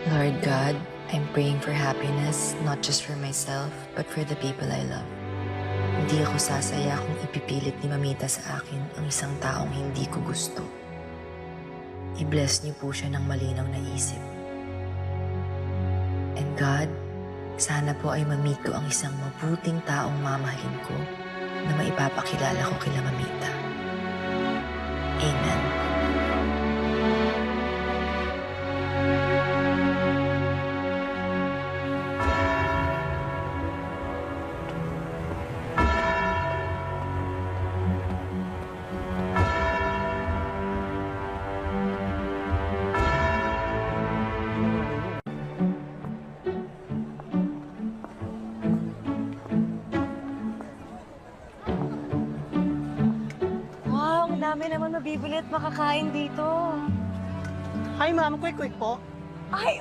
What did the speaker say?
Lord God, I'm praying for happiness, not just for myself, but for the people I love. Hindi ako sasaya kung ipipilit ni Mamita sa akin ang isang taong hindi ko gusto. I-bless niyo po siya ng malinaw na isip. And God, sana po ay ma-meet ko ang isang mabuting taong mamahalin ko na maipapakilala ko kila Mamita. Amen. Wow, ang dami naman mabibili at makakain dito. Hi ma'am, quick po. Ay,